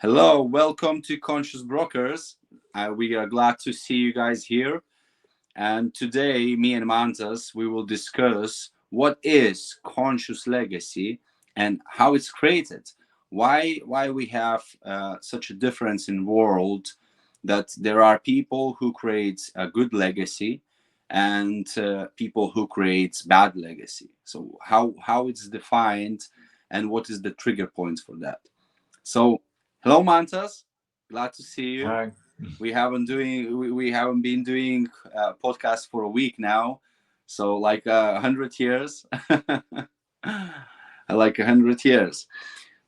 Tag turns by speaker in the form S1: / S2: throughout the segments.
S1: Hello, welcome to Conscious Brokers. We are glad to see you guys here. And today, me and Mantas, we will discuss what is conscious legacy and how it's created. Why we have such a difference in world that there are people who create a good legacy and people who create bad legacy. So how it's defined and what is the trigger points for that. So, hello, Mantas. Glad to see you.
S2: Hi.
S1: We haven't been doing podcast for a week now, so like 100 years. Like 100 years.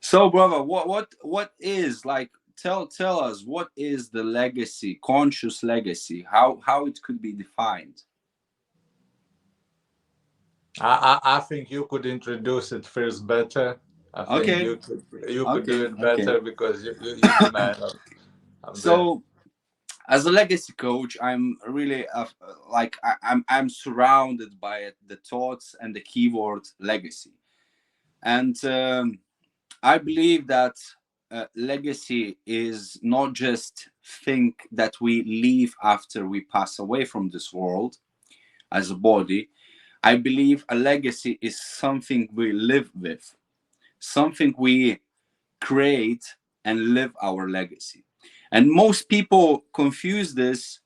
S1: So, brother, what is like? Tell us what is the legacy, conscious legacy? How it could be defined?
S2: I think you could introduce it first better. I think
S1: Okay,
S2: you could do
S1: okay,
S2: it
S1: okay.
S2: better because you're the man of the.
S1: So, as a legacy coach, I'm really I'm surrounded by the thoughts and the keyword legacy, and I believe that legacy is not just thing that we leave after we pass away from this world as a body. I believe a legacy is something we live with, something we create and live our legacy. And most people confuse this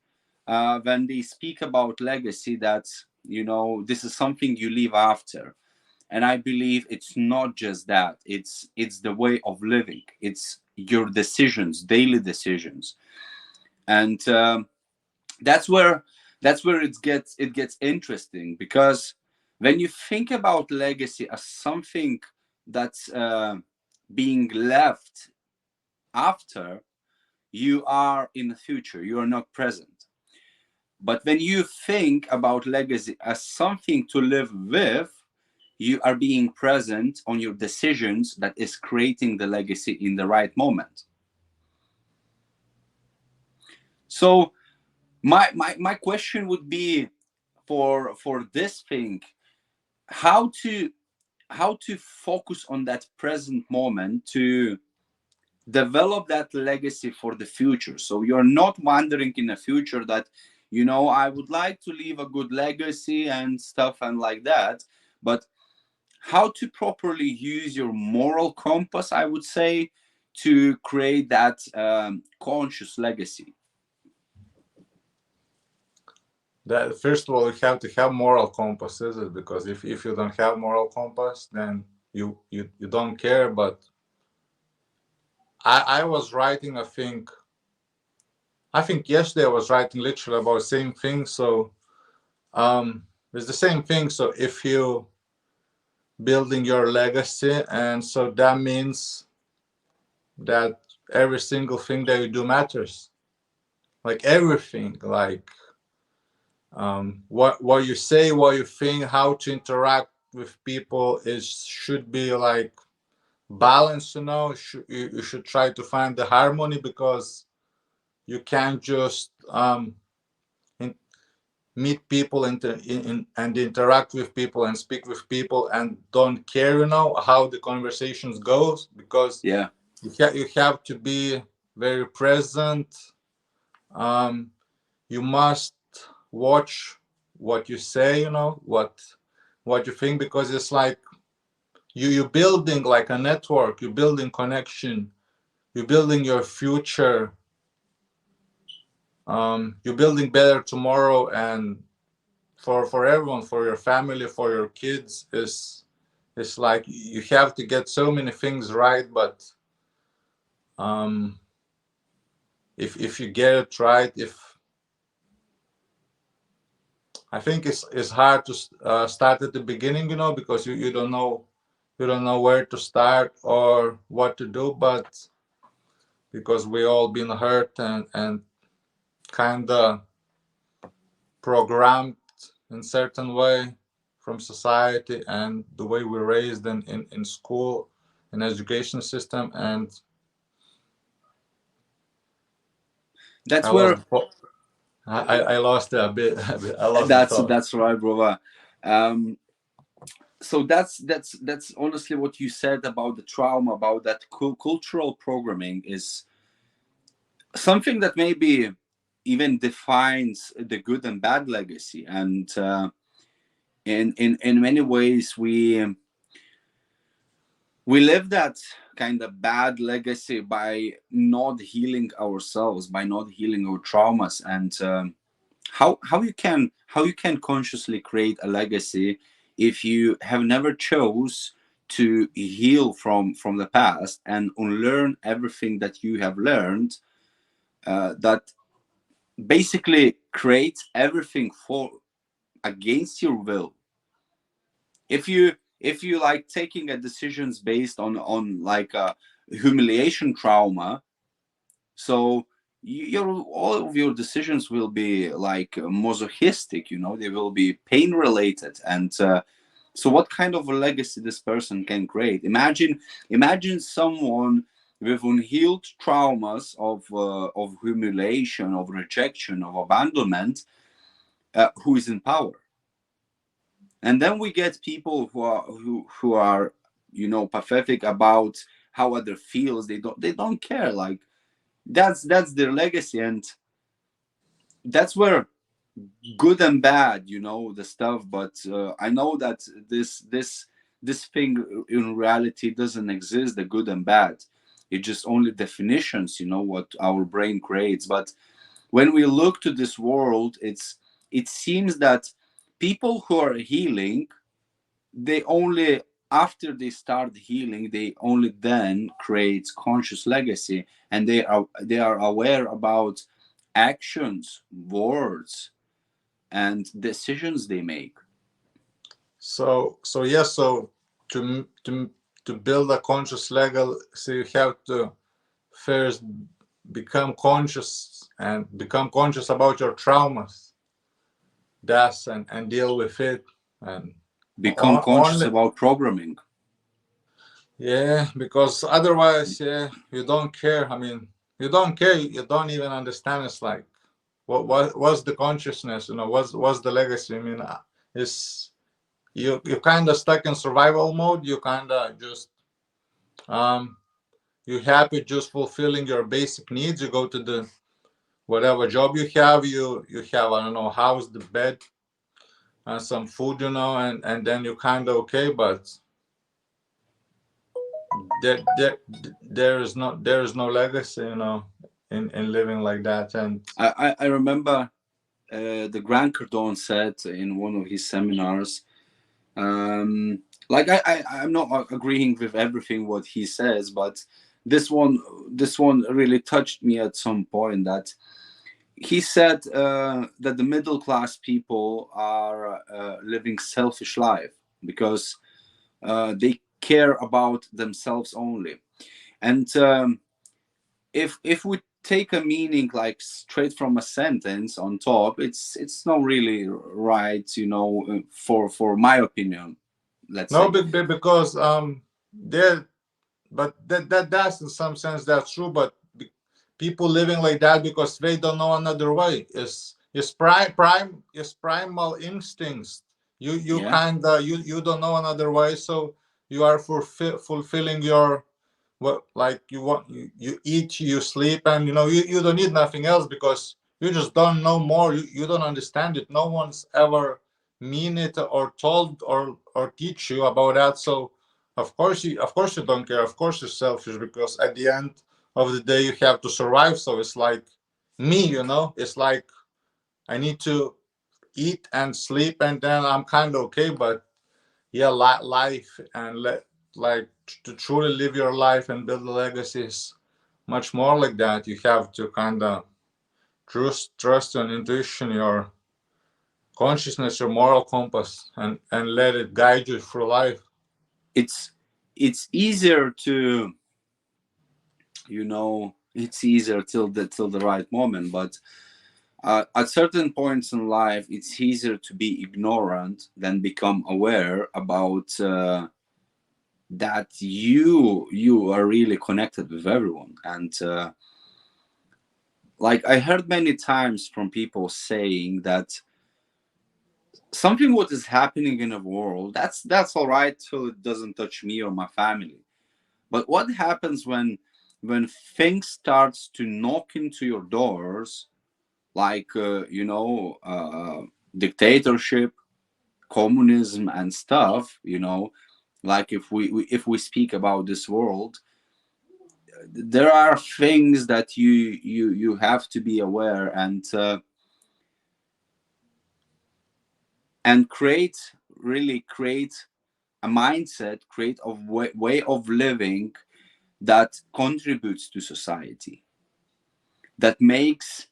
S1: when they speak about legacy, that, this is something you leave after. And I believe it's not just that. It's the way of living. It's your decisions, daily decisions. And that's where it gets interesting, because when you think about legacy as something that's being left after, you are in the future, you are not present. But when you think about legacy as something to live with, you are being present on your decisions that is creating the legacy in the right moment. So my question would be, for this thing, how to focus on that present moment to develop that legacy for the future, so you're not wondering in the future that, I would like to leave a good legacy and stuff and like that. But how to properly use your moral compass, I would say, to create that conscious legacy.
S2: That first of all, you have to have moral compass, is it? Because if you don't have moral compass, then you don't care. But I was writing, I think yesterday I was writing literally about the same thing. So it's the same thing. So if you building your legacy, and so that means that every single thing that you do matters, like everything, like what you say, what you think, how to interact with people is should be like balanced. You should try to find the harmony, because you can't just in, meet people and interact with people and speak with people and don't care, how the conversations goes, because
S1: Yeah,
S2: you have to be very present. um, you must watch what you say, what you think, because it's like you're building like a network, you're building connection, you're building your future, you're building better tomorrow, and for everyone, for your family, for your kids. Is it's like you have to get so many things right, but um, if you get it right, if I think it's hard to start at the beginning, because you don't know where to start or what to do, but because we all been hurt and kind of programmed in certain way from society and the way we're raised in school and education system. And I
S1: that's
S2: lost
S1: where
S2: the I lost it a bit, I lost the
S1: that's
S2: thought.
S1: right, brother. um So that's honestly what you said about the trauma, about that cultural programming is something that maybe even defines the good and bad legacy. And in many ways we live that kind of bad legacy by not healing ourselves, by not healing our traumas. And how you can consciously create a legacy if you have never chose to heal from the past and unlearn everything that you have learned, that basically creates everything for against your will. If you like taking a decisions based on like a humiliation trauma, so your all of your decisions will be like masochistic, they will be pain related. And so what kind of a legacy this person can create? Imagine someone with unhealed traumas of humiliation, of rejection, of abandonment, who is in power. And then we get people who are pathetic about how other feels. They don't care. Like that's their legacy. And that's where good and bad, the stuff. But I know that this thing in reality doesn't exist, the good and bad. It's just only definitions, what our brain creates. But when we look to this world, it seems that people who are healing, they only after they start healing, they only then create conscious legacy, and they are aware about actions, words, and decisions they make.
S2: So yeah, so to build a conscious legal, so you have to first become conscious about your traumas, that's and deal with it. And
S1: Become conscious
S2: only,
S1: about programming.
S2: yeah, because otherwise, yeah, you don't care. I mean, you don't care, you don't even understand. It's like what's the consciousness, what's the legacy? I mean, it's you kind of stuck in survival mode. You kind of just um you happy just fulfilling your basic needs. You go to the whatever job you have, you have, I don't know, house, the bed, and some food, and then you kind of okay. But there there there is no legacy, in living like that. And
S1: I remember the Grant Cardone said in one of his seminars, like I'm not agreeing with everything what he says, but this one really touched me at some point. That he said that the middle class people are living selfish life because they care about themselves only. And if we take a meaning like straight from a sentence on top, it's not really right, for my opinion, let's
S2: no,
S1: say.
S2: because there, but that's in some sense that's true. But people living like that because they don't know another way is primal instincts. You
S1: Yeah,
S2: kind of you don't know another way, so you are fulfilling your, what, like, you want, you eat, you sleep, and you don't need nothing else because you just don't know more. You don't understand it. No one's ever mean it or told or teach you about that. So of course you don't care. Of course you're selfish because at the end of the day you have to survive. So it's like me, it's like I need to eat and sleep, and then I'm kind of okay. But yeah, life and like to truly live your life and build a legacy is much more like that. You have to kind of trust your intuition, your consciousness, your moral compass, and let it guide you through life.
S1: it's it's easier to, it's easier till the right moment. But at certain points in life, it's easier to be ignorant than become aware about that you are really connected with everyone. And like I heard many times from people saying that something what is happening in the world, that's all right till it doesn't touch me or my family. But what happens when things starts to knock into your doors, like dictatorship, communism and stuff, like if we speak about this world, there are things that you have to be aware, and create a mindset, create a way of living that contributes to society, that makes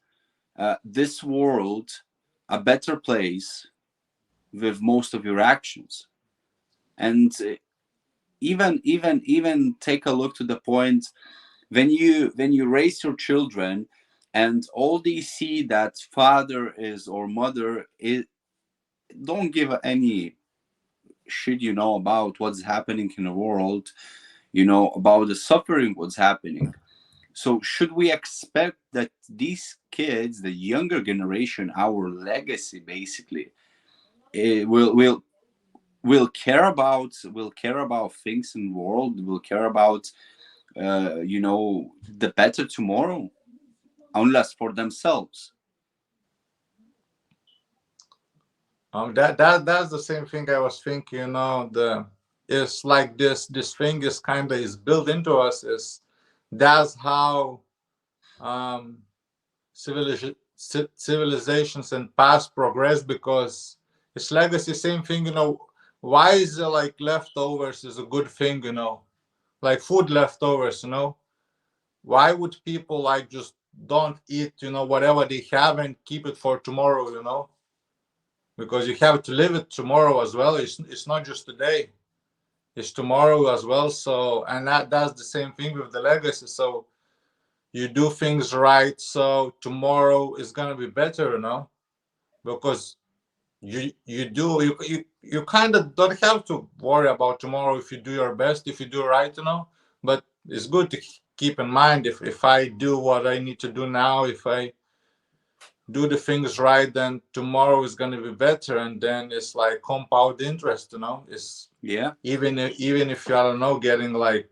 S1: this world a better place with most of your actions. And even take a look to the point when you raise your children, and all they see that father is or mother is, don't give any shit, about what's happening in the world, about the suffering what's happening. So should we expect that these kids, the younger generation, our legacy basically, will care about things in the world, will care about the better tomorrow, unless for themselves?
S2: That's the same thing I was thinking. The it's like this thing is kind of is built into us. Is that's how um, civilizations and past progress, because it's legacy. Same thing. Why is like leftovers is a good thing? Like food leftovers. Why would people like just don't eat? Whatever they have and keep it for tomorrow. Because you have to live it tomorrow as well. It's not just today, it's tomorrow as well. So, and that's the same thing with the legacy. So you do things right, so tomorrow is gonna be better, because you kind of don't have to worry about tomorrow if you do your best, if you do right, but it's good to keep in mind, if I do what I need to do now, if I do the things right, then tomorrow is going to be better, and then it's like compound interest. It's
S1: Yeah,
S2: even if you, I don't know, getting like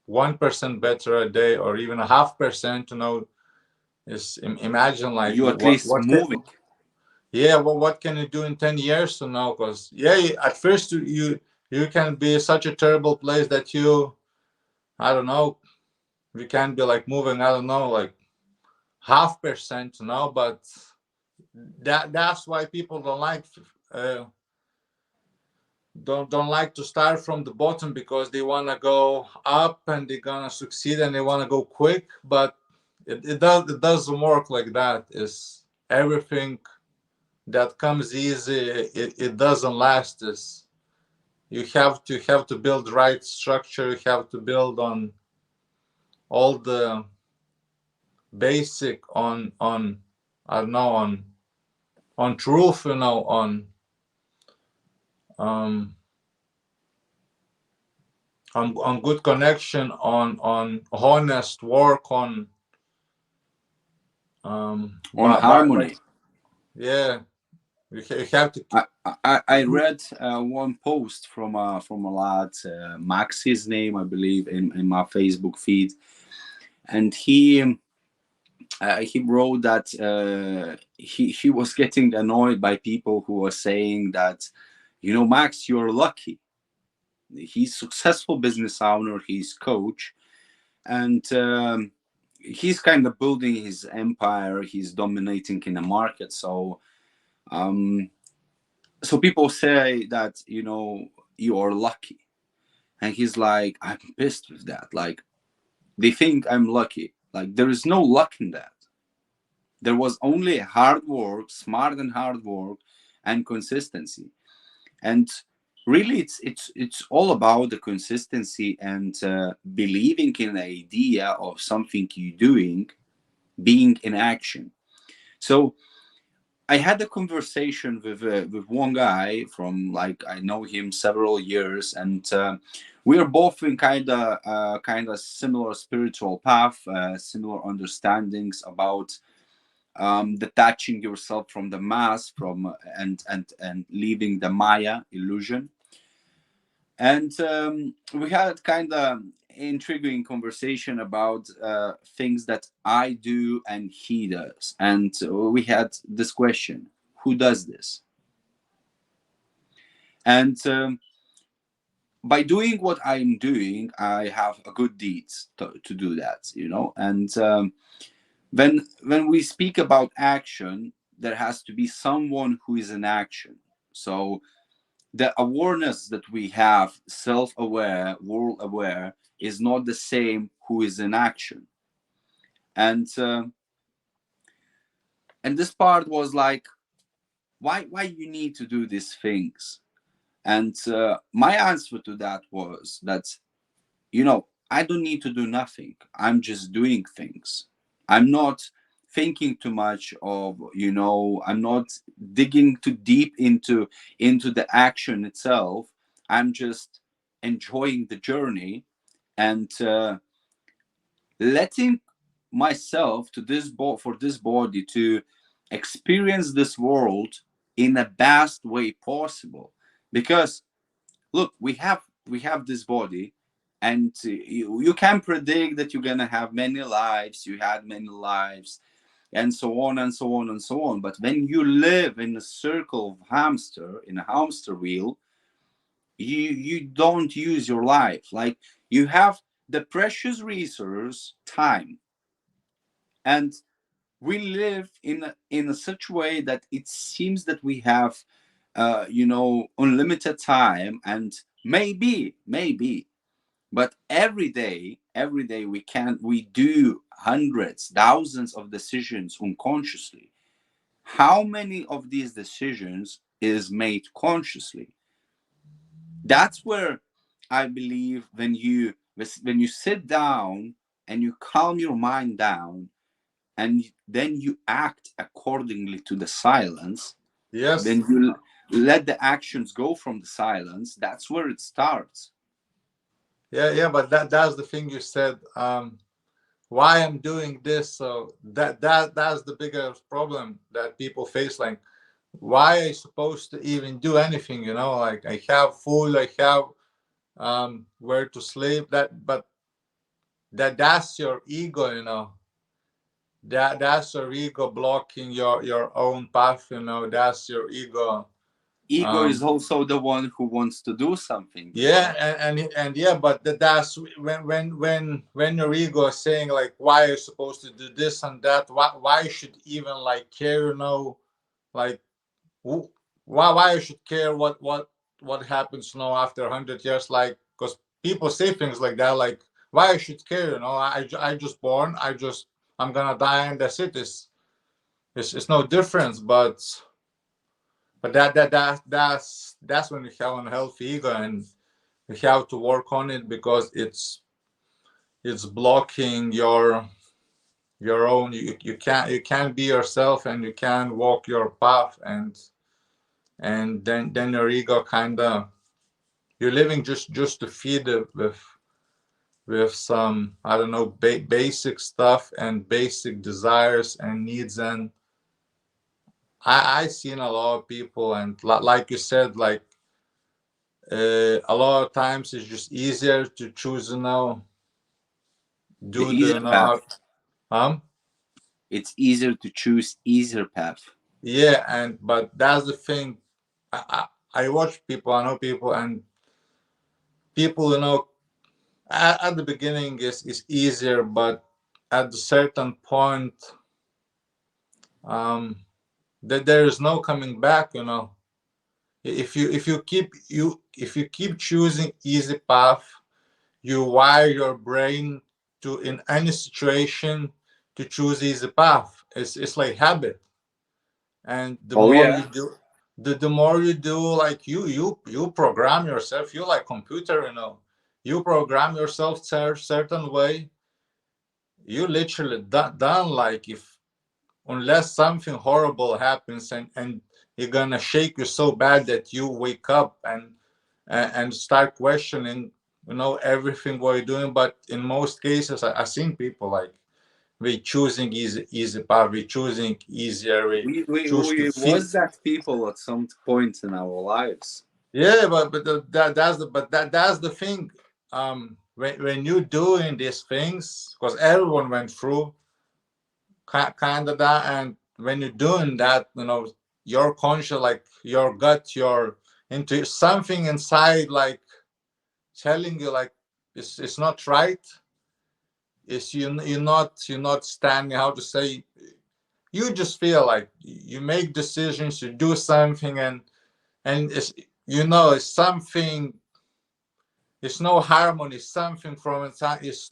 S2: 1% better a day, or even a half percent. Is imagine like
S1: you at least moving.
S2: yeah, well, what can you do in 10 years from now? Because yeah, at first you can be such a terrible place that you, I don't know, we can be like moving, I don't know, like half percent, but that's why people uh, don't like to start from the bottom, because they want to go up and they're gonna succeed and they want to go quick, but it doesn't work like that. Is everything that comes easy, it doesn't last. Is you have to build right structure, you have to build on all the basic on I don't know, on truth, um on good connection, on honest work, on
S1: On
S2: but
S1: harmony.
S2: yeah, you have to
S1: I read one post from a lad, Max, his name, I believe, in my Facebook feed, and he wrote that he was getting annoyed by people who were saying that, Max, you're lucky. He's successful business owner, he's coach, and he's kind of building his empire. He's dominating in the market. Um, so people say that, you are lucky, and he's like, I'm pissed with that. Like, they think I'm lucky. Like, there is no luck in that. There was only hard work, smart and hard work, and consistency. And really, it's all about the consistency and believing in the idea of something you're doing, being in action. So I had a conversation with one guy from, like, I know him several years, and we are both in kind of similar spiritual path, similar understandings about detaching yourself from the mass, from and leaving the Maya illusion. And we had kind of intriguing conversation about things that I do and he does. And we had this question: who does this? And by doing what I'm doing, I have a good deeds to do that, you know. And when we speak about action, there has to be someone who is in action. So the awareness that we have, self-aware, world aware, is not the same who is in action. And this part was like, why you need to do these things? And my answer to that was that, you know, I don't need to do nothing. I'm just doing things. I'm not thinking too much of, you know, I'm not digging too deep into the action itself. I'm just enjoying the journey, and letting myself to for this body to experience this world in the best way possible. Because look, we have this body, and you can predict that you're gonna have many lives, you had many lives, and so on and so on and so on. But when you live in a circle of hamster, in a hamster wheel, you don't use your life. Like, you have the precious resource time, and we live in a such way that it seems that we have unlimited time. And maybe, but every day we do hundreds, thousands of decisions unconsciously. How many of these decisions is made consciously? That's where I believe, when you sit down and you calm your mind down, and then you act accordingly to the silence,
S2: Yes.
S1: then you let the actions go from the silence. That's where it starts.
S2: Yeah, yeah, but that's the thing you said. Why I'm doing this? So that's the biggest problem that people face. Like, why I supposed to even do anything? You know, like I have food, I have where to sleep. But that's your ego. You know, that's your ego blocking your own path. You know, that's your ego.
S1: Ego is
S2: Um,
S1: also the one who wants to do something, you
S2: Yeah,
S1: know.
S2: and yeah, but that's when your ego is saying like, why are you supposed to do this and that? Why should even like care? You know, like who, why you should care what happens, you know, after 100 years? Like, because people say things like that, like why I should care? You know, I just born, I'm gonna die and that's it. It's no difference, but that's when you have an healthy ego, and you have to work on it because it's blocking your own. You can't be yourself, and you can't walk your path, and then your ego kind of, you're living just to feed it with some, I don't know, basic stuff and basic desires and needs. And I seen a lot of people, and like you said, like a lot of times it's just easier to choose,
S1: The
S2: do the
S1: easier path.
S2: um
S1: It's easier to choose easier path.
S2: yeah. And but that's the thing. I watch people, I know people, and people, at the beginning is easier, but at a certain point, um that there is no coming back. If you choosing easy path, you wire your brain to, in any situation, to choose easy path. It's like habit. And the
S1: Oh
S2: more you
S1: yeah.
S2: do, the more you do, like you program yourself. You like computer, you program yourself certain way. You literally done, like, if unless something horrible happens, and you're gonna shake you so bad that you wake up and start questioning, everything what you're doing. But in most cases, I've seen people like we choosing easy path, we choosing easier, we choose to
S1: We
S2: feel.
S1: was that people at some point in our lives.
S2: Yeah, that's the thing. When you doing these things, because everyone went through kind of that, and when you're doing that, your conscious, like your gut, your into something inside, like telling you like it's not right. It's you're not standing. How to say? You just feel like you make decisions, you do something, and it's something. It's no harmony. Something from inside is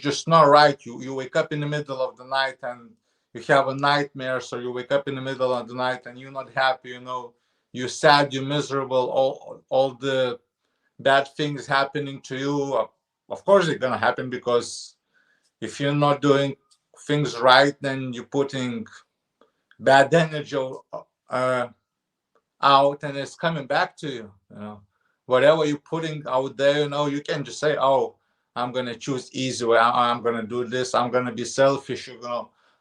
S2: just not right. You wake up in the middle of the night and you have a nightmare. So you wake up in the middle of the night and you're not happy. You're sad. You're miserable. All the bad things happening to you. Of course, it's gonna happen because if you're not doing things right, then you're putting bad energy uh, out, and it's coming back to you. Whatever you're putting out there, you can just say, "Oh, I'm gonna choose easy way. I'm gonna do this. I'm gonna be selfish.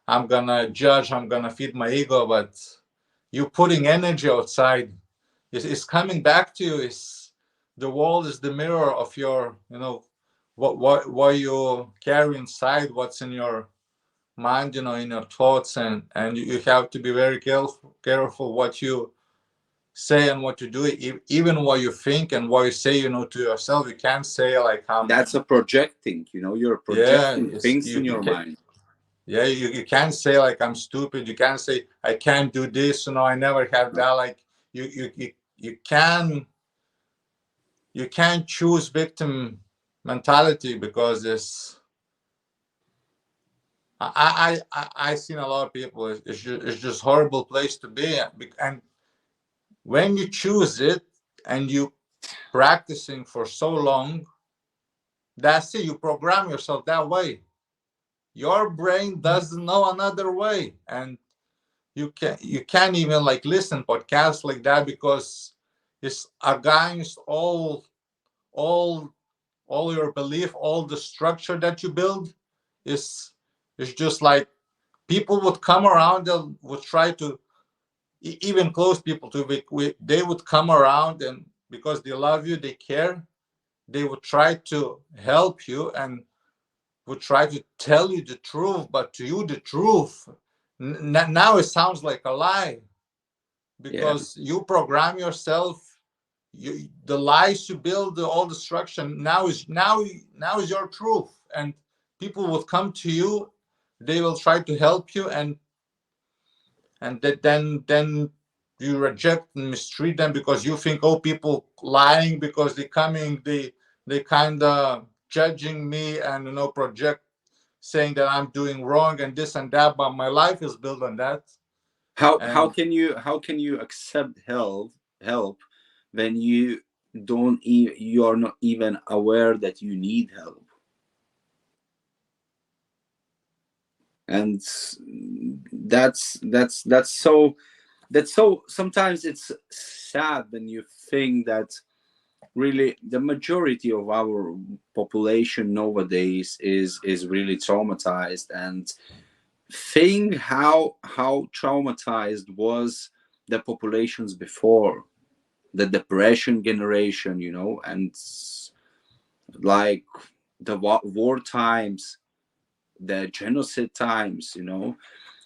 S2: I'm gonna judge. I'm gonna feed my ego." But you're putting energy outside. It's coming back to you. It's the world is the mirror of your, what you carry inside, what's in your mind, in your thoughts, and you have to be very careful what you say and what you do, even what you think and what you say, to yourself. You can't say like
S1: That's a projecting. You're
S2: yeah,
S1: projecting things in
S2: you
S1: your
S2: can,
S1: mind.
S2: yeah, you can't say like I'm stupid. You can't say I can't do this. I never have that. Like you can you can't choose victim mentality because I seen a lot of people. It's just horrible place to be, and when you choose it and you practicing for so long, that's it. You program yourself that way. Your brain doesn't know another way, and you can't even like listen podcasts like that because it's against all all your belief, all the structure that you build. Is just like people would come around and would try to even close people to they would come around, and because they love you, they care, they would try to help you and would try to tell you the truth, but to you the truth now it sounds like a lie
S1: Yeah.
S2: because you program yourself. The lies you build, all the structure now is your truth, and people will come to you. They will try to help you, and then you reject and mistreat them because you think, oh, people lying because they coming, they kind of judging me and project saying that I'm doing wrong and this and that, but my life is built on that. And
S1: How can you accept help when you are not even aware that you need help? And that's so sometimes it's sad when you think that really the majority of our population nowadays is really traumatized, and think how traumatized was the populations before, the depression generation, and like the war times, the genocide times,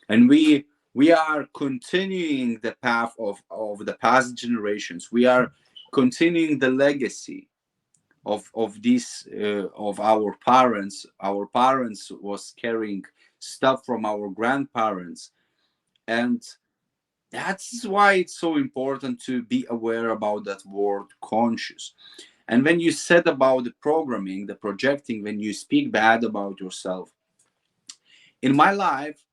S1: and we are continuing the path of the past generations. We are continuing the legacy of these of our parents was carrying stuff from our grandparents. And that's why it's so important to be aware about that word conscious. And when you said about the programming, the projecting, when you speak bad about yourself, in my life,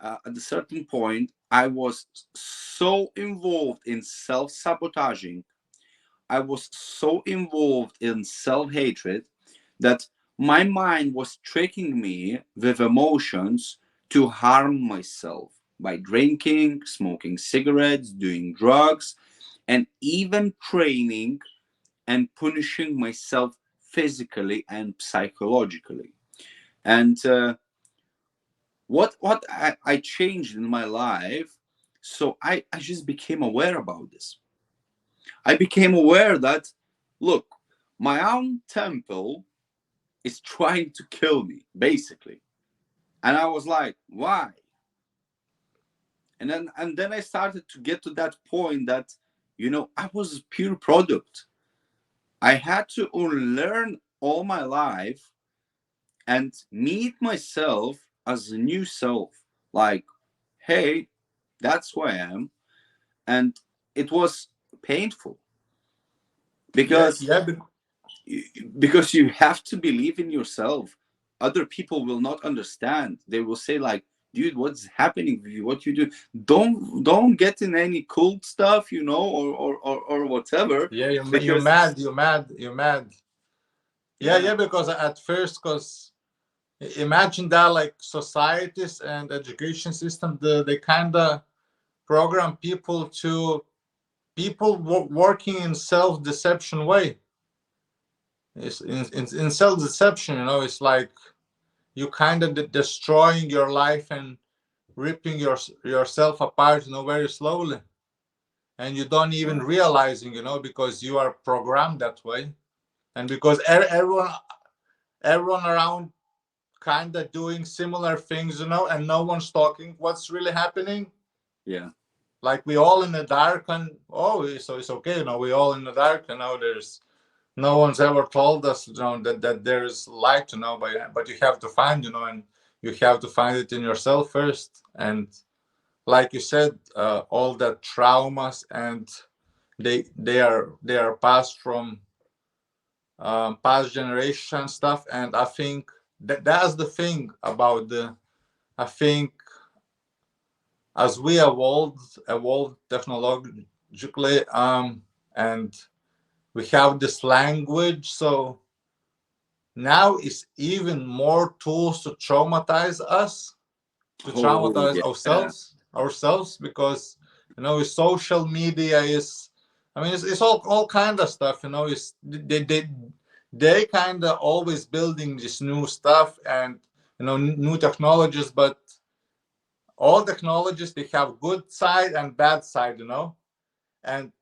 S1: at a certain point, I was so involved in self sabotaging, I was so involved in self hatred that my mind was tricking me with emotions to harm myself by drinking, smoking cigarettes, doing drugs, and even training and punishing myself physically and psychologically. And what I changed in my life, so I just became aware about this. I became aware that, look, my own temple is trying to kill me, basically. And I was like, why? And then I started to get to that point that, I was a pure product. I had to unlearn all my life and meet myself as a new self. Like, hey, that's who I am. And it was painful
S2: Yeah,
S1: because
S2: yeah,
S1: because you have to believe in yourself. Other people will not understand. They will say like, dude, what's happening with you? What you do? Don't get in any cult stuff, or whatever,
S2: yeah. You
S1: because
S2: mad, you mad, you mad. Yeah,
S1: yeah,
S2: yeah. Because at first, because imagine that like societies and education system, they kind of program people to working in self deception way. It's in self deception. It's like you kind of destroying your life and ripping yourself apart, very slowly, and you don't even
S1: yeah,
S2: realizing, because you are programmed that way, and because everyone around kind of doing similar things, and no one's talking what's really happening.
S1: yeah,
S2: Like we all in the dark, and so it's okay, we all in the dark, there's no one's ever told us, that there's light, but you have to find, and you have to find it in yourself first. And like you said, all the traumas, and they are passed from past generation stuff. And I think that's the thing about the I think as we evolved technologically, and we have this language, so now it's even more tools to traumatize us, to
S1: oh
S2: traumatize
S1: yeah,
S2: ourselves, because with social media is, I mean, it's all kind of stuff, it's they kind of always building this new stuff, and new technologies. But all technologies, they have good side and bad side, and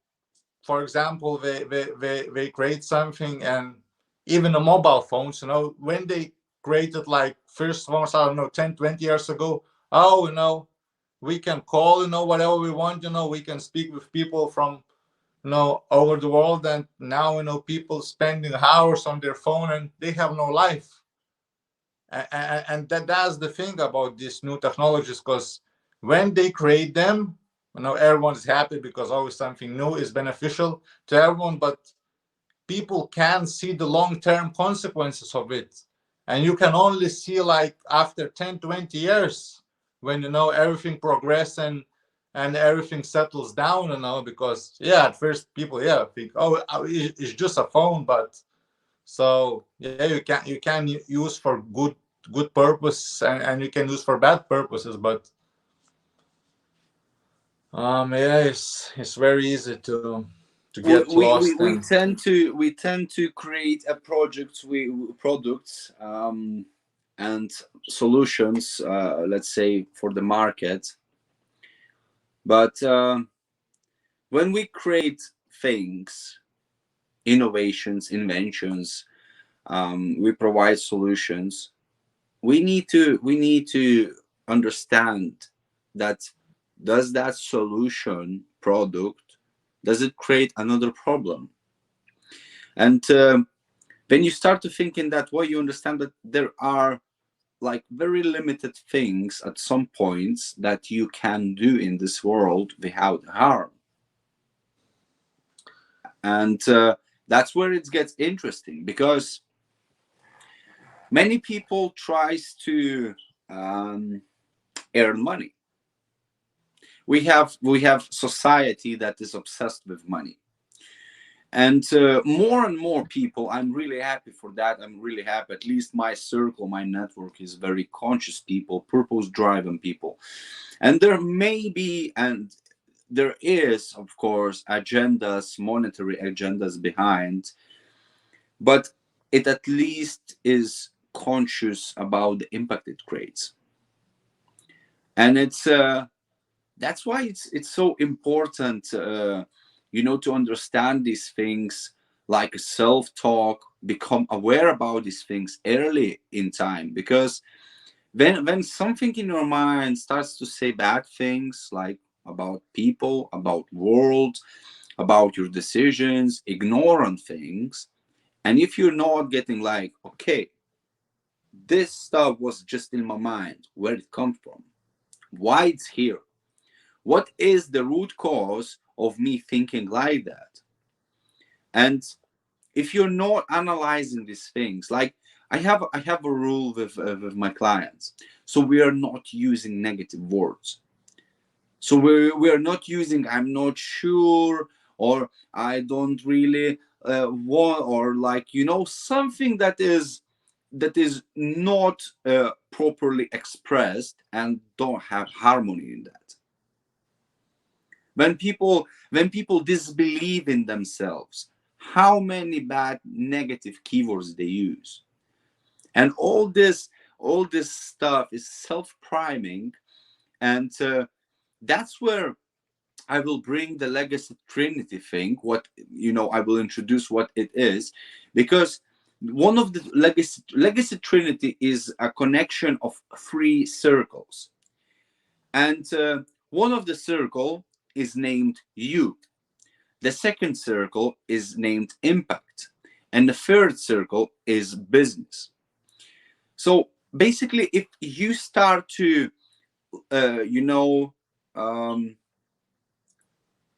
S2: for example, they create something. And even the mobile phones, when they created like first phones, I don't know, 10, 20 years ago. Oh, we can call, whatever we want, we can speak with people from, over the world. And now, people spending hours on their phone, and they have no life. And that's the thing about these new technologies, because when they create them, everyone's happy, because always something new is beneficial to everyone. But people can see the long-term consequences of it, and you can only see like after 10, 20 years, when everything progress, and everything settles down, because yeah, at first people, yeah, think, oh, it's just a phone. But so yeah, you can use for good purpose, and you can use for bad purposes. But yeah, it's very easy to
S1: we,
S2: get
S1: we, we,
S2: lost.
S1: we
S2: And
S1: tend to create a project we products, and solutions, let's say, for the market. But when we create things, innovations, inventions, we provide solutions, we need to understand that, does that solution product, does it create another problem? And when you start to think in that way, you understand that there are like very limited things at some points that you can do in this world without harm. And that's where it gets interesting, because many people tries to um, earn money. We have society that is obsessed with money, and more and more people, I'm really happy for that. I'm really happy, at least my circle, my network is very conscious people, purpose driven people. And there may be, and there is, of course, agendas, monetary agendas behind, but it at least is conscious about the impact it creates. And that's why it's so important, to understand these things, like self-talk, become aware about these things early in time. Because when something in your mind starts to say bad things, like about people, about world, about your decisions, ignorant things, and if you're not getting like, okay, this stuff was just in my mind, where it comes from, why it's here, what is the root cause of me thinking like that, and if you're not analyzing these things, like I have a rule with my clients, so we are not using negative words. So we are not using I'm not sure, or I don't really want, or like, something that is not properly expressed and don't have harmony in that. When people disbelieve in themselves, how many bad negative keywords they use, and all this stuff is self-priming. And that's where I will bring the legacy trinity thing. What I will introduce what it is, because one of the legacy trinity is a connection of three circles, and one of the circle is named you. The second circle is named impact, and the third circle is business. So basically, if you start to, uh, you know, um,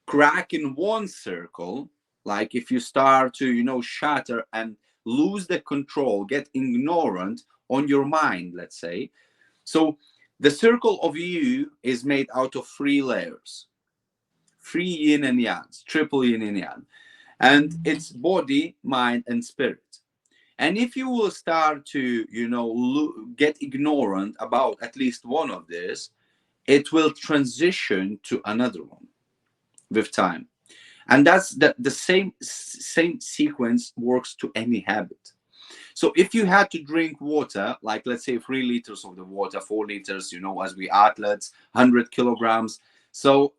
S1: crack in one circle, like if you start to, shatter and lose the control, get ignorant on your mind, let's say. So the circle of you is made out of three layers, three yin and yang, triple yin and yang, and it's body, mind, and spirit. And if you will start to, get ignorant about at least one of this, it will transition to another one with time. And that's the same sequence works to any habit. So if you had to drink water, like let's say 3 liters of the water, 4 liters, as we athletes, 100 kilograms. So,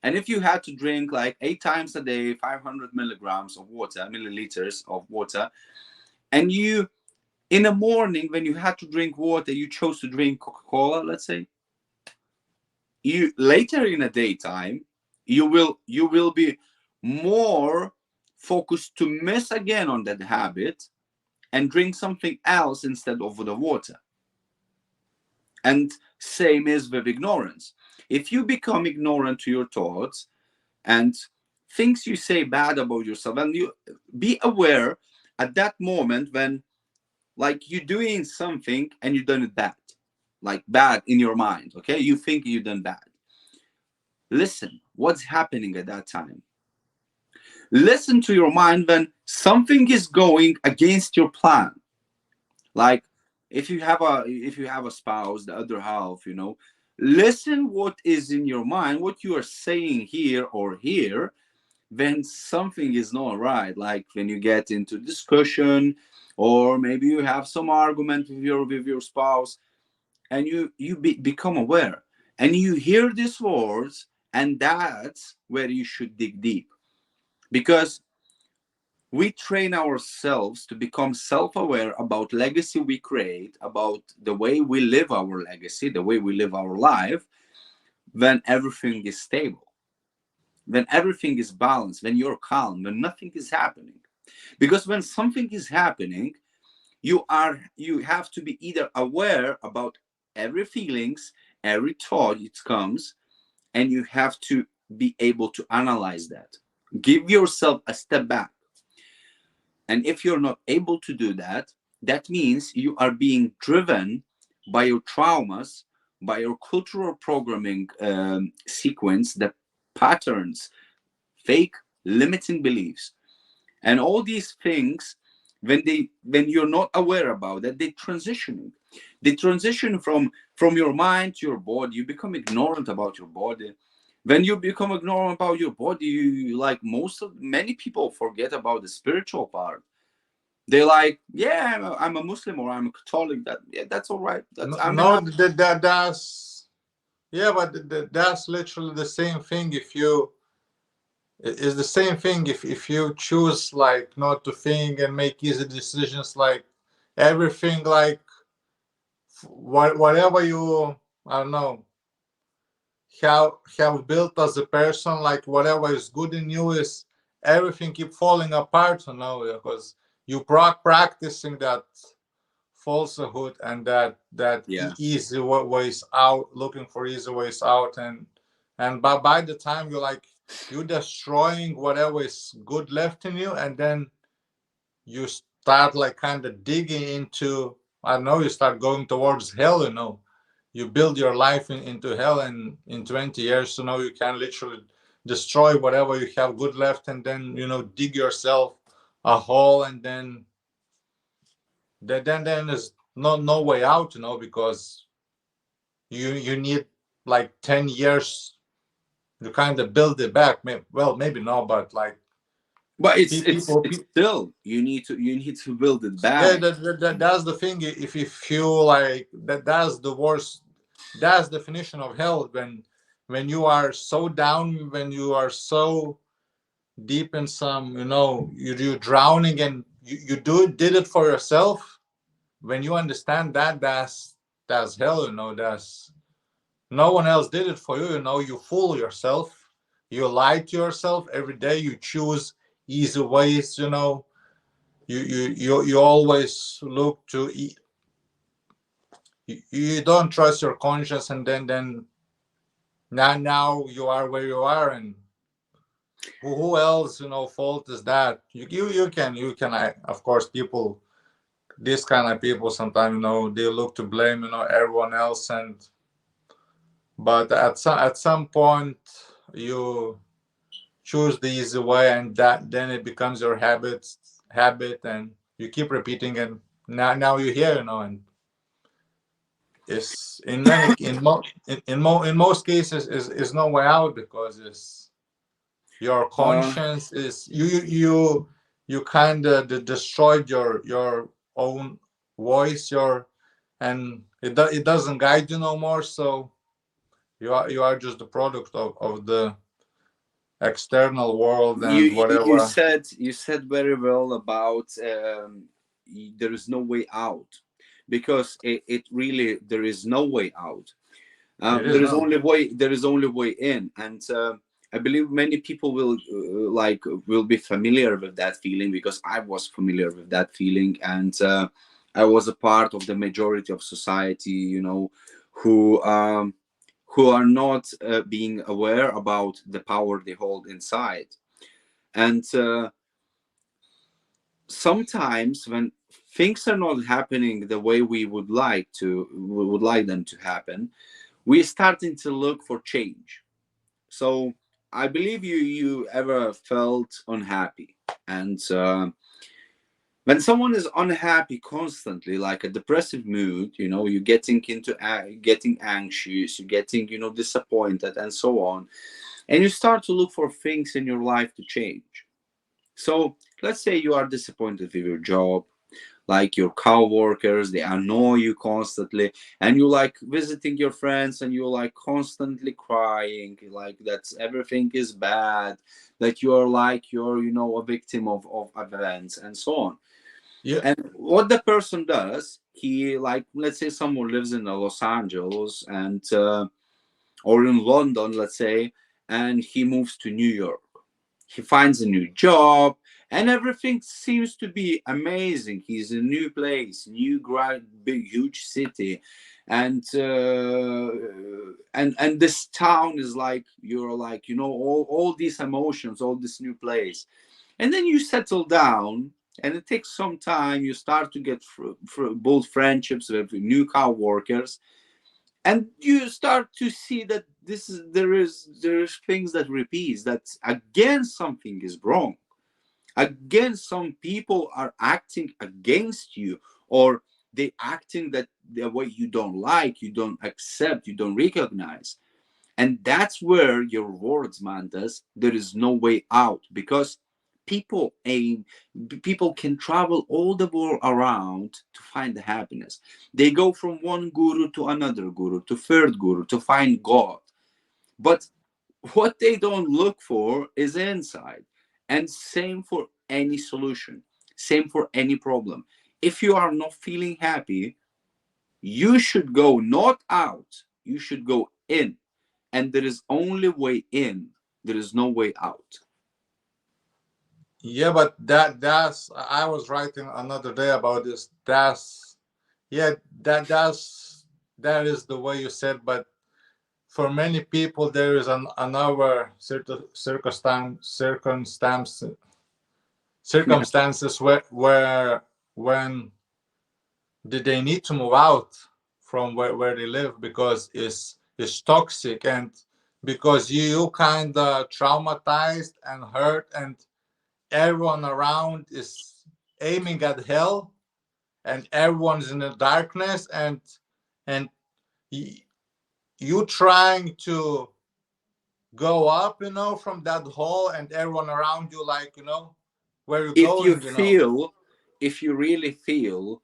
S1: and if you had to drink like 8 times a day, 500 milligrams of water, milliliters of water, and you, in the morning, when you had to drink water, you chose to drink Coca-Cola, let's say, you later in the daytime, you will be more focused to miss again on that habit and drink something else instead of the water. And same is with ignorance. If you become ignorant to your thoughts and things you say bad about yourself, and you be aware at that moment when, like, you're doing something and you done it bad, like bad in your mind, okay, you think you done bad. Listen what's happening at that time. Listen to your mind when something is going against your plan. Like if you have a spouse, the other half, listen what is in your mind, what you are saying here or here, when something is not right, like when you get into discussion, or maybe you have some argument with your spouse, and you become aware and you hear these words, and that's where you should dig deep. Because we train ourselves to become self-aware about legacy we create, about the way we live our legacy, the way we live our life, when everything is stable, when everything is balanced, when you're calm, when nothing is happening. Because when something is happening, you have to be either aware about every feelings, every thought it comes, and you have to be able to analyze that. Give yourself a step back. And if you're not able to do that, that means you are being driven by your traumas, by your cultural programming sequence, the patterns, fake limiting beliefs, and all these things. When you're not aware about that, they transition from your mind to your body. You become ignorant about your body. When you become ignorant about your body, like many people forget about the spiritual part. They're like, yeah, I'm a Muslim or I'm a Catholic. That, yeah, that's all right. That's,
S2: No,
S1: I mean,
S2: no, that's yeah, but that's literally the same thing. If you It's the same thing if you choose like not to think and make easy decisions, like everything, like whatever you, I don't know, have built as a person, like whatever is good in you is everything keep falling apart, because you practicing that falsehood and that
S1: yeah.
S2: easy ways out, looking for easy ways out, and by the time you destroying whatever is good left in you, and then you start like kind of digging into, I don't know, you start going towards hell, you build your life into hell, and in 20 years, you can literally destroy whatever you have good left, and then dig yourself a hole, and then there's no way out, because you need like 10 years to kind of build it back. Well, maybe not, but like
S1: But
S2: people,
S1: it's still, you need to build it
S2: yeah,
S1: back.
S2: that's the thing. If you feel like that's the worst, that's definition of hell, when you are so down, when you are so deep in some, you're drowning, and you did it for yourself. When you understand that, that's hell, that's no one else did it for you. You fool yourself, you lie to yourself every day, you choose easy ways, you always look to you don't trust your conscience, and then now you are where you are, and who else, fault is that? You can, of course, people, this kind of people sometimes, they look to blame, everyone else, and but at some point you choose the easy way, and that then it becomes your habit, and you keep repeating, and now you're here, and it's in many in most cases is no way out, because it's your
S1: Uh,
S2: conscience is you kind of destroyed your own voice, and it doesn't guide you no more, so you are just the product of the external world and
S1: you
S2: whatever.
S1: said, very well about, there is no way out, because it really, there is no way out.
S2: It is
S1: There is
S2: now.
S1: only way, in, and I believe many people will be familiar with that feeling, because I was familiar with that feeling, and I was a part of the majority of society, who are not being aware about the power they hold inside. And sometimes when things are not happening the way we would like them to happen, we're starting to look for change. So I believe you ever felt unhappy, and when someone is unhappy constantly, like a depressive mood, you're getting into getting anxious, you're getting disappointed, and so on, and you start to look for things in your life to change. So let's say you are disappointed with your job, like your co-workers, they annoy you constantly, and you like visiting your friends, and you're like constantly crying, like that's everything is bad, that you're like you're a victim of events, and so on.
S2: Yeah,
S1: And what the person does, he, like, let's say someone lives in Los Angeles, and or in London, let's say, and he moves to New York. He finds a new job, and everything seems to be amazing. He's in a new place, new big huge city, and and this town is like, you're like, all these emotions, all this new place. And then you settle down, and it takes some time. You start to get build friendships with new co-workers, and you start to see that there is things that repeats, that again something is wrong. Again, some people are acting against you, or they acting that the way you don't like, you don't accept, you don't recognize. And that's where your words, Mantas, there is no way out, because people aim, people can travel all the world around to find the happiness. They go from one guru to another guru to third guru to find God. But what they don't look for is inside. And same for any solution, same for any problem. If you are not feeling happy, you should go not out, you should go in. And there is only way in, there is no way out.
S2: Yeah, but that's I was writing another day about this. That's yeah, that is the way you said, but for many people there is another
S1: Yeah.
S2: circumstances where when did they need to move out from where they live because it's toxic, and because you kind of traumatized and hurt, and everyone around is aiming at hell, and everyone's in the darkness, and y- you trying to go up, from that hole, and everyone around you, like, where you
S1: If you
S2: going.
S1: feel, if you really feel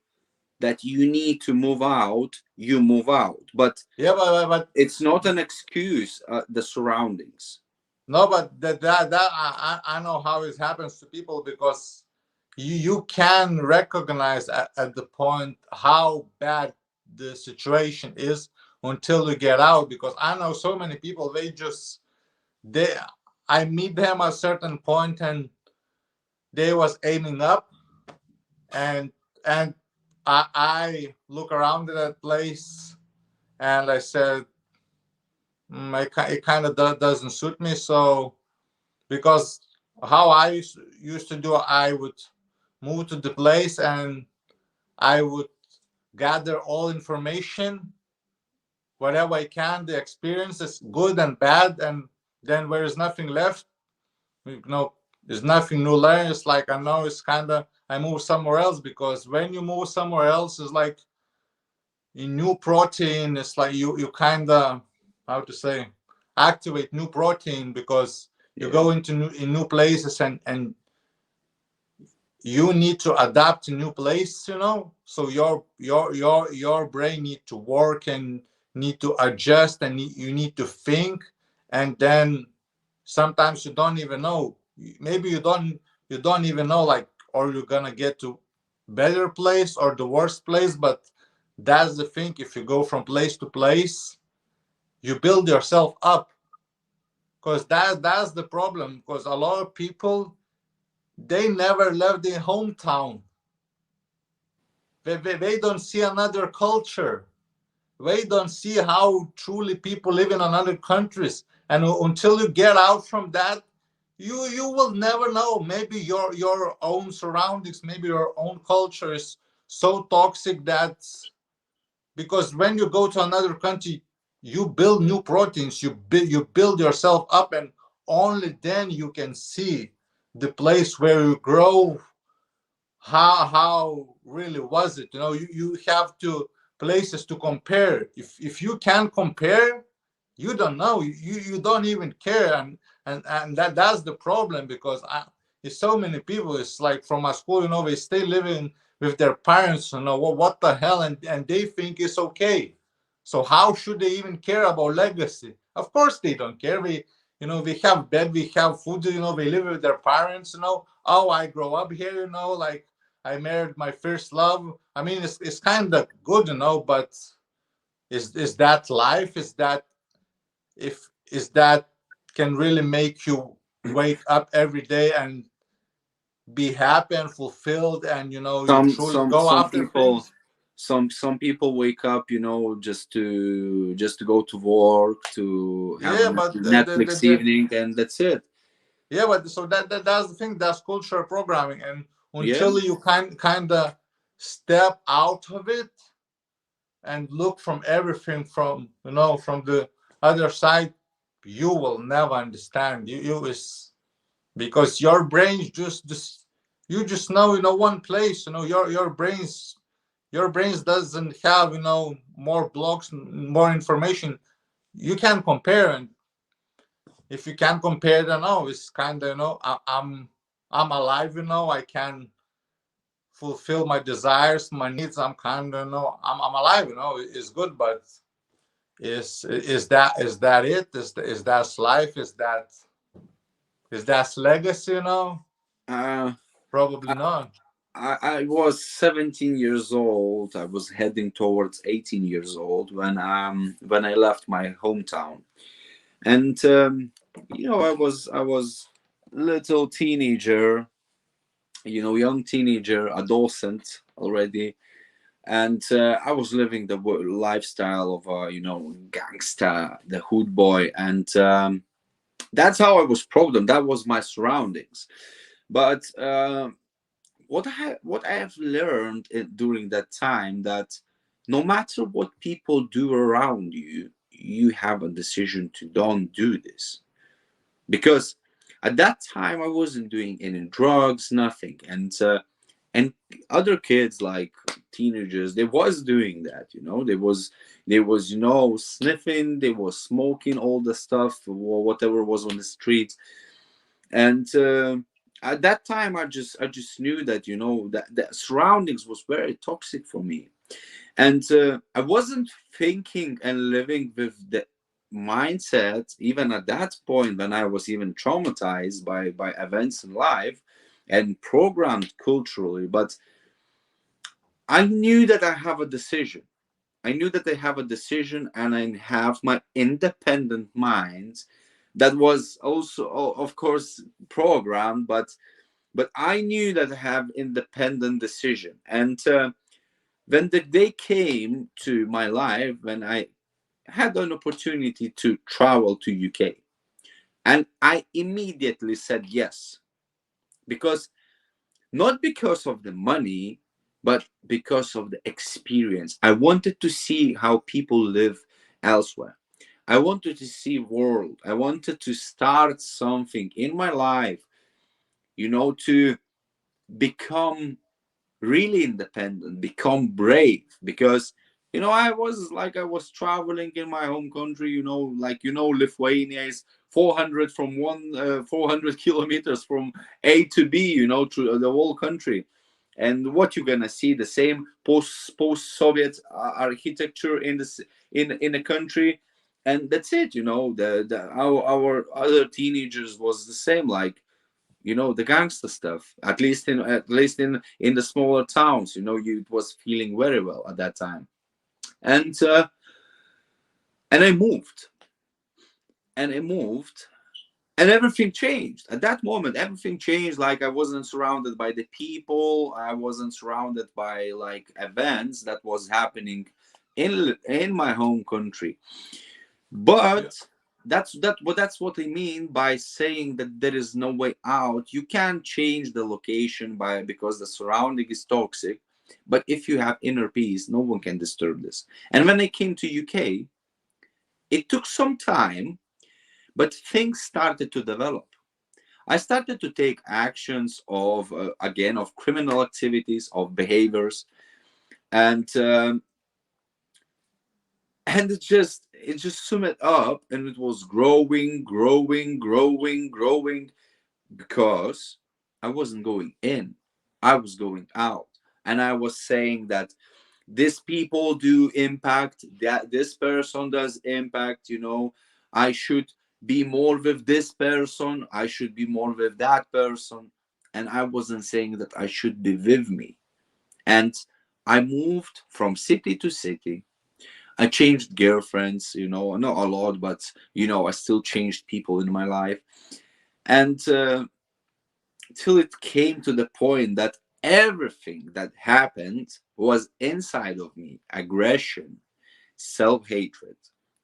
S1: that you need to move out, you move out. But
S2: Yeah, but
S1: it's not an excuse, the surroundings.
S2: no, but that I know how it happens to people, because you can recognize at the point how bad the situation is until you get out, because I know so many people, they I meet them at a certain point, and they was aiming up, and and I look around at that place, and I said, it kind of doesn't suit me. So, because how I used to do, I would move to the place, and I would gather all information, whatever I can, the experiences, good and bad, and then where is nothing left, you know, there's nothing new learned. It's like, I know it's kind of, I move somewhere else, because when you move somewhere else, it's like in new protein. It's like you kind of, how to say, activate new protein, because you
S1: Yeah.
S2: go into new places, and you need to adapt to new place, so your brain need to work, and need to adjust, and you need to think, and then sometimes you don't even know, maybe you don't even know, like, or you're gonna get to better place or the worst place. But that's the thing, if you go from place to place, you build yourself up, because that's the problem, because a lot of people, they never left their hometown. They don't see another culture. They don't see how truly people live in another countries. And until you get out from that, you will never know. Maybe your own surroundings, maybe your own culture is so toxic that, because when you go to another country, you build new proteins, you build yourself up, and only then you can see the place where you grow, how really was it. You have to places to compare. If you can compare, you don't know, you don't even care, and that's the problem, because it's so many people. It's like from a school, they stay living with their parents, what the hell, and they think it's okay. So how should they even care about legacy? Of course they don't care. We have bed, we have food, we live with their parents. Oh, I grow up here, like, I married my first love. I mean, it's kind of good, but is that life? Is that can really make you wake up every day and be happy and fulfilled, and you
S1: some
S2: truly
S1: some
S2: go
S1: some
S2: after
S1: people,
S2: things?
S1: some people wake up, just to go to work, to have a
S2: Yeah, but
S1: Netflix evening, and that's it.
S2: yeah, but so that's the thing. That's cultural programming, and
S1: Yeah.
S2: until you kind of step out of it and look from everything from the other side, you will never understand. You is because your brain just you just know one place. Your brains doesn't have more blocks, more information. You can compare, and if you can compare, then no, it's kind of I'm alive, I can fulfill my desires, my needs. I'm kind of, I'm alive, it's good. But is that it? Is that life? Is that legacy?
S1: Uh,
S2: Probably not.
S1: I was 17 years old. I was heading towards 18 years old when I left my hometown, and I was little teenager, young teenager, adolescent already, and I was living the lifestyle of a gangster, the hood boy, and that's how I was programmed. That was my surroundings, but. What I have learned during that time, that no matter what people do around you, you have a decision to don't do this, because at that time I wasn't doing any drugs, nothing, and other kids like teenagers, they was doing that, they was sniffing, they was smoking all the stuff or whatever was on the street, and at that time I just knew that that the surroundings was very toxic for me, and I wasn't thinking and living with the mindset even at that point, when I was even traumatized by events in life and programmed culturally. But I knew that I have a decision, and I have my independent mind that was also, of course, programmed, but I knew that I have independent decision. And when the day came to my life, when I had an opportunity to travel to UK, and I immediately said yes, because not because of the money, but because of the experience. I wanted to see how people live elsewhere. I wanted to see world. I wanted to start something in my life, to become really independent, become brave, because I was traveling in my home country, Lithuania is 400 from 400 kilometers from A to B, through the whole country. And what you're gonna see, the same post Soviet architecture in the country, and that's it. Our other teenagers was the same, like the gangster stuff, at least in the smaller towns, you it was feeling very well at that time. And uh, and I moved and everything changed at that moment. Everything changed. Like, I wasn't surrounded by the people, I wasn't surrounded by like events that was happening in my home country.
S2: Yeah.
S1: But that's what I mean by saying that there is no way out. You can change the location because the surrounding is toxic, but if you have inner peace, no one can disturb this. And when I came to UK, it took some time, but things started to develop. I started to take actions of again, of criminal activities, of behaviors, and it just summed up, and it was growing, growing, growing, growing, because I wasn't going in, I was going out. And I was saying that these people do impact, that this person does impact, I should be more with this person, I should be more with that person. And I wasn't saying that I should be with me. And I moved from city to city. I changed girlfriends, not a lot, but I still changed people in my life. And till it came to the point that everything that happened was inside of me: aggression, self hatred,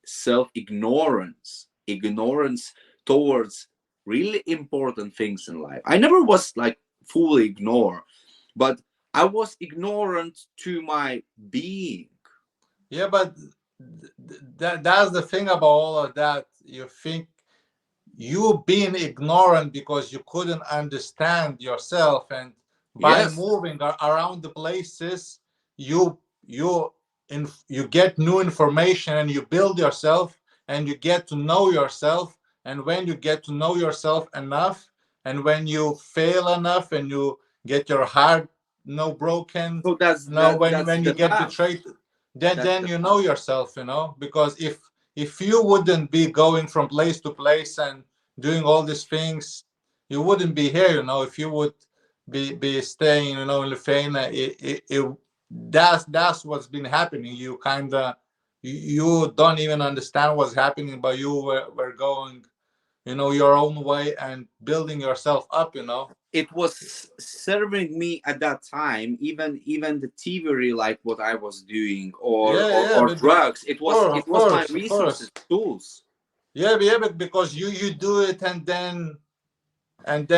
S1: self ignorance towards really important things in life. I never was like fully ignore, but I was ignorant to my being.
S2: Yeah, but that's the thing about all of that. You think you being ignorant because you couldn't understand yourself, and by
S1: Yes,
S2: moving around the places, you you get new information, and you build yourself, and you get to know yourself. And when you get to know yourself enough, and when you fail enough and you get your heart no broken,
S1: So that's
S2: when you
S1: the
S2: get
S1: path.
S2: betrayed,
S1: That's
S2: then
S1: the
S2: you know
S1: path.
S2: yourself, because if you wouldn't be going from place to place and doing all these things, you wouldn't be here, if you would be staying, in Lithuania. That's what's been happening. You kind of, you don't even understand what's happening, but you were going, your own way and building yourself up.
S1: It was serving me at that time, even the thievery, like what I was doing, or
S2: Yeah, yeah,
S1: drugs. It was,
S2: of
S1: my
S2: course, of
S1: resources,
S2: course.
S1: tools.
S2: Yeah, yeah, but because you do it, and then and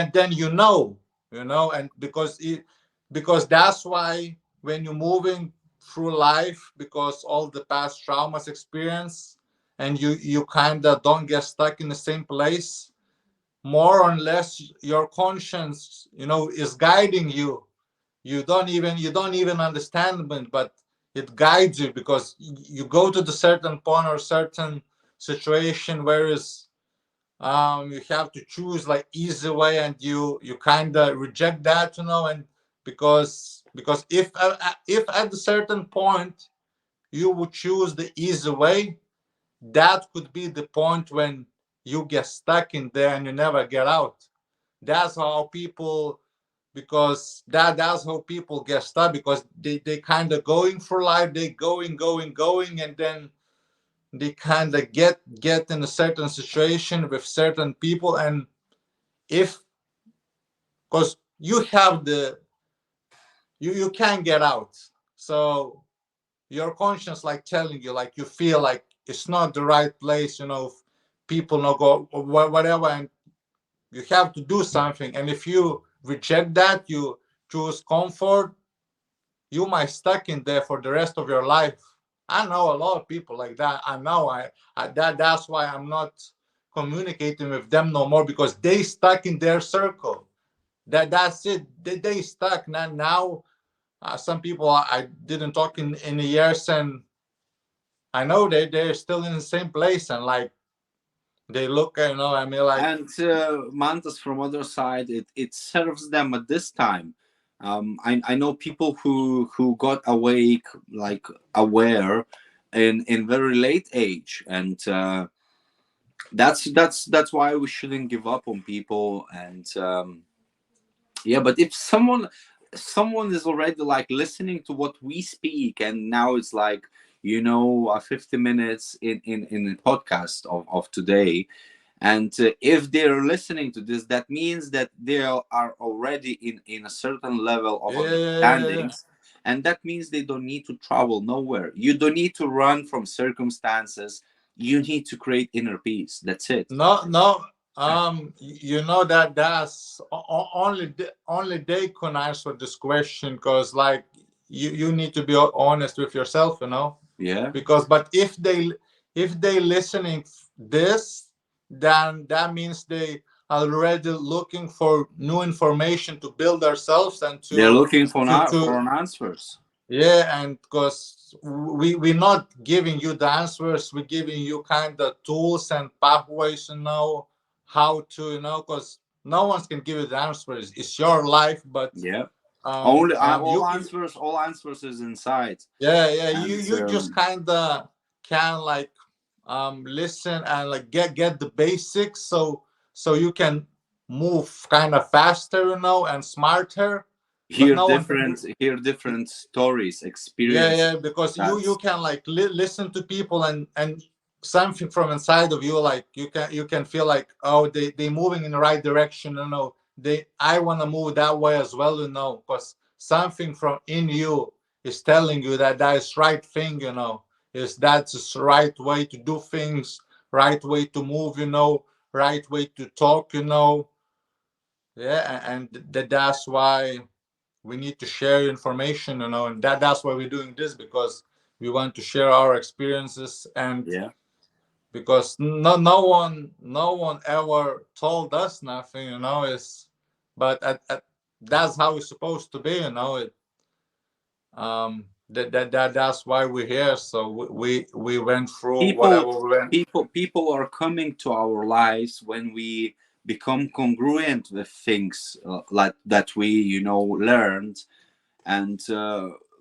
S2: because that's why when you're moving through life, because all the past traumas experience, and you kind of don't get stuck in the same place, more or less your conscience, is guiding you. You don't even understand it, but it guides you, because you go to the certain point or certain situation where is, you have to choose like easy way, and you kind of reject that, and because if at a certain point you would choose the easy way, that could be the point when you get stuck in there and you never get out. That's how people, because that's how people get stuck, because they kind of going for life, they going, and then they kind of get in a certain situation with certain people, and if, because you have the, you can't get out, so your conscience like telling you, like you feel like it's not the right place, people not go or whatever, and you have to do something, and if you reject that, you choose comfort, you might stuck in there for the rest of your life. I know a lot of people like that. I know, that's why I'm not communicating with them no more, because they stuck in their circle. That's it. They stuck now. Some people I didn't talk in years, and I know they're still in the same place, and like they look, I mean, like,
S1: And mantas from other side, it serves them at this time. I know people who got awake, like aware, in very late age, and that's why we shouldn't give up on people. And yeah, but if someone is already like listening to what we speak, and now it's like, 50 minutes in the podcast of today, and if they're listening to this, that means that they are already in a certain level of
S2: yeah, yeah, yeah, yeah.
S1: understandings, and that means they don't need to travel nowhere. You don't need to run from circumstances. You need to create inner peace. That's it.
S2: No, no. That's only they can answer this question, because like you need to be honest with yourself,
S1: Yeah,
S2: because but if they listening this, then that means they already looking for new information to build ourselves and
S1: they're
S2: to
S1: looking for
S2: to
S1: for
S2: to
S1: an answers.
S2: yeah, and because we're not giving you the answers, we're giving you kind of tools and pathways, how to, because no one can give you the answers. It's your life, but
S1: Yeah, only
S2: you
S1: all answers is inside.
S2: yeah, yeah, you
S1: And
S2: you just kind of can like listen and like get the basics, so you can move kind of faster, and smarter, but no one can do.
S1: hear different stories,
S2: Yeah,
S1: experiences.
S2: yeah, because you
S1: That's
S2: can like listen to people, and something from inside of you, like you can feel like, oh, they moving in the right direction, they I want to move that way as well, because something from in you is telling you that that is right thing, is that's the right way to do things, right way to move, right way to talk, yeah, and that's why we need to share information, and that's why we're doing this, because we want to share our experiences, and
S1: yeah.
S2: because no one ever told us nothing, is but that's how it's supposed to be, that's why we're here, so we went through whatever
S1: people
S2: we went.
S1: people are coming to our lives when we become congruent with things like that we learned. And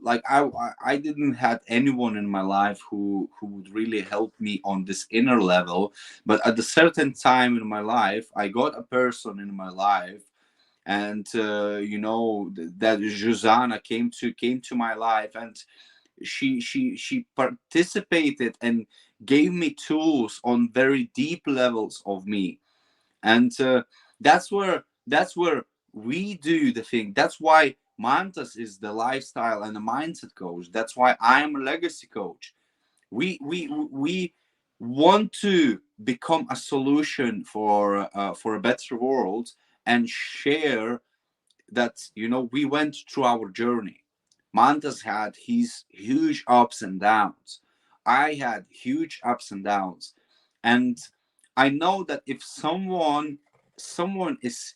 S1: like I didn't have anyone in my life who would really help me on this inner level, but at a certain time in my life I got a person in my life. And that Josana came to my life, and she participated and gave me tools on very deep levels of me. And that's where we do the thing. That's why Mantas is the lifestyle and the mindset coach. That's why I'm a legacy coach. We want to become a solution for a better world, and share that we went through our journey. Mantas had his huge ups and downs. I had huge ups and downs. And I know that if someone is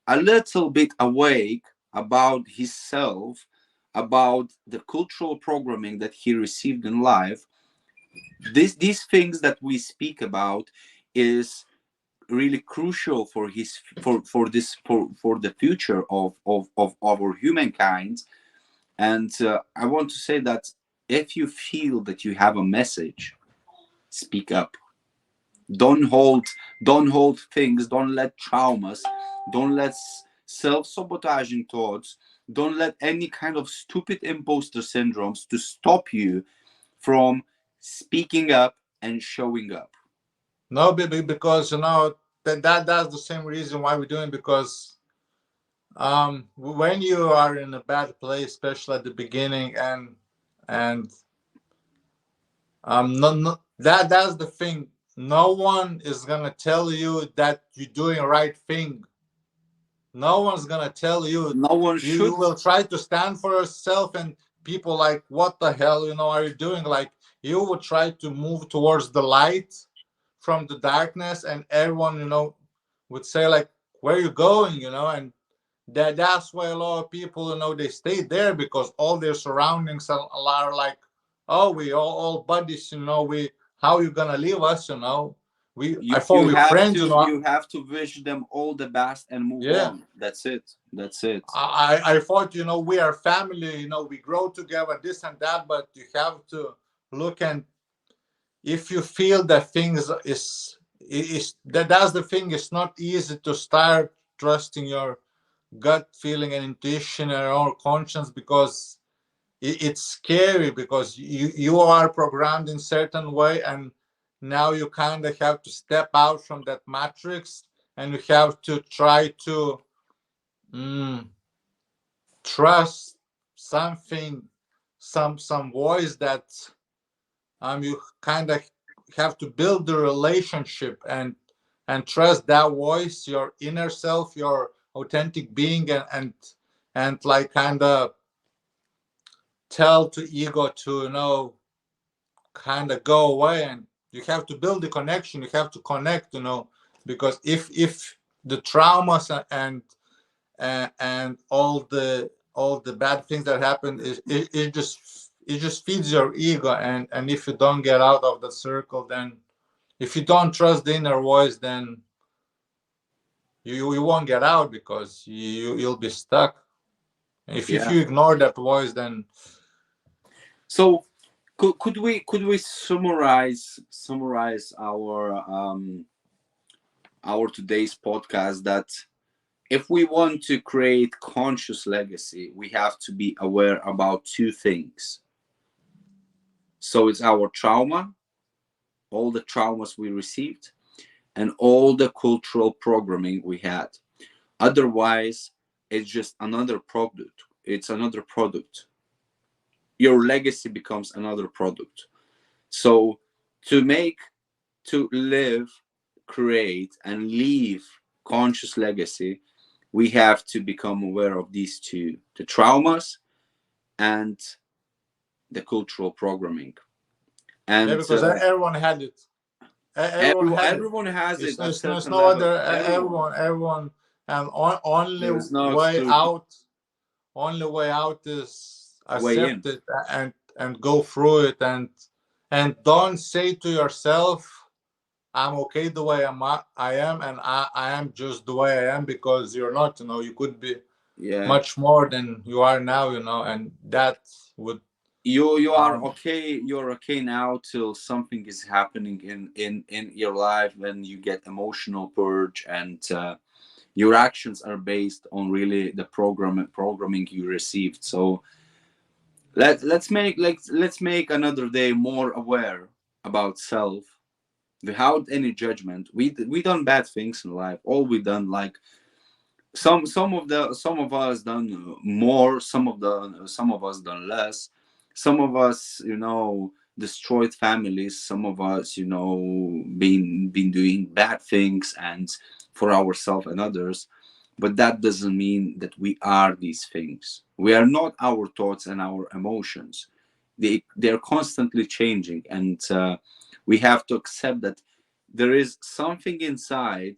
S1: a little bit awake about himself, about the cultural programming that he received in life, these things that we speak about is really crucial for his for the future of our humankind. And I want to say that if you feel that you have a message, speak up. Don't hold things. Don't let traumas, don't let self-sabotaging thoughts, don't let any kind of stupid imposter syndromes to stop you from speaking up and showing up.
S2: No, because that's the same reason why we're doing, because when you are in a bad place, especially at the beginning, and no, that's the thing. No one is gonna tell you that you're doing the right thing. No one's gonna tell you.
S1: No one
S2: You
S1: should.
S2: will try to stand for yourself, and people like, what the hell, are you doing? Like, you will try to move towards the light from the darkness, and everyone, would say like, where you going, and that's why a lot of people, they stay there, because all their surroundings are like, oh, we all buddies, we how you gonna leave us, I
S1: you
S2: thought
S1: you
S2: we
S1: have
S2: friends,
S1: to you have to wish them all the best and move
S2: yeah.
S1: on. That's it. That's it.
S2: I thought, we are family, we grow together, this and that, but you have to look, and if you feel that things is that's the thing. It's not easy to start trusting your gut feeling and intuition and your own conscience, because it's scary, because you are programmed in certain way, and now you kind of have to step out from that matrix, and you have to try to mm, trust something, some voice that you kind of have to build the relationship, and trust that voice, your inner self, your authentic being, and like kind of tell to ego to kind of go away, and you have to build the connection, you have to connect, because if the traumas and all the bad things that happen, it just feeds your ego, and if you don't get out of the circle, then if you don't trust the inner voice, then you won't get out, because you'll be stuck. If
S1: Yeah.
S2: you ignore that voice, then
S1: So could we summarize our today's podcast that if we want to create conscious legacy, we have to be aware about two things. So it's our trauma, all the traumas we received, and all the cultural programming we had. Otherwise, it's just another product. It's another product. Your legacy becomes another product. So to make, to live, create, and leave conscious legacy, we have to become aware of these two: the traumas and the cultural programming.
S2: yeah,
S1: And
S2: because everyone had it. Everyone had it.
S1: everyone has
S2: It's,
S1: it at
S2: it's, it's
S1: certain
S2: no
S1: level.
S2: other.
S1: Everyone.
S2: Everyone, and only
S1: There is no
S2: way
S1: exclusion.
S2: out. Only way out is
S1: Way
S2: accept
S1: in.
S2: it, and go through it, and don't say to yourself, I'm okay the way I am, and I am just the way I am because you're not. You could be
S1: Yeah,
S2: much more than you are now. And that would
S1: you are
S2: um
S1: okay. You're okay now till something is happening in your life, when you get emotional purge, and your actions are based on really the programming you received. So let's make another day more aware about self, without any judgment. We done bad things in life. All we done, like, some of us done more, some of us done less. Some of us, destroyed families. Some of us, been doing bad things, and for ourselves and others. But that doesn't mean that we are these things. We are not our thoughts and our emotions. They're constantly changing, and we have to accept that there is something inside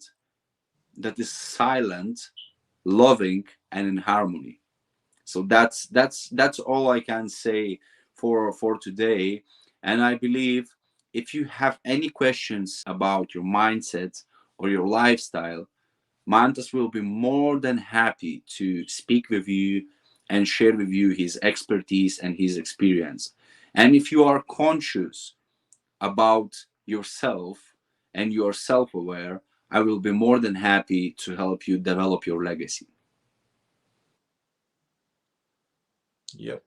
S1: that is silent, loving, and in harmony. So that's all I can say for today. And I believe, if you have any questions about your mindset or your lifestyle, Mantas will be more than happy to speak with you and share with you his expertise and his experience. And if you are conscious about yourself and you are self aware, I will be more than happy to help you develop your legacy.
S2: yep.